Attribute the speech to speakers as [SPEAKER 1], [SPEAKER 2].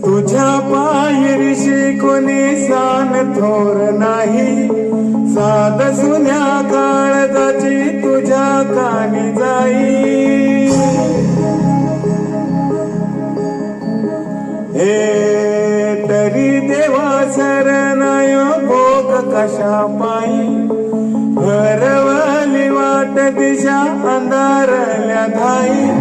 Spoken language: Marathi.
[SPEAKER 1] तुझ्या पायरीशी कोणी सान थोर नाही, साध सुन्या काळजाची तुझ्या कानी जाई। हे तरी देवा शरणाय भोग कशा पायी, हरवली वाट दिशा अंधारल्या धाई।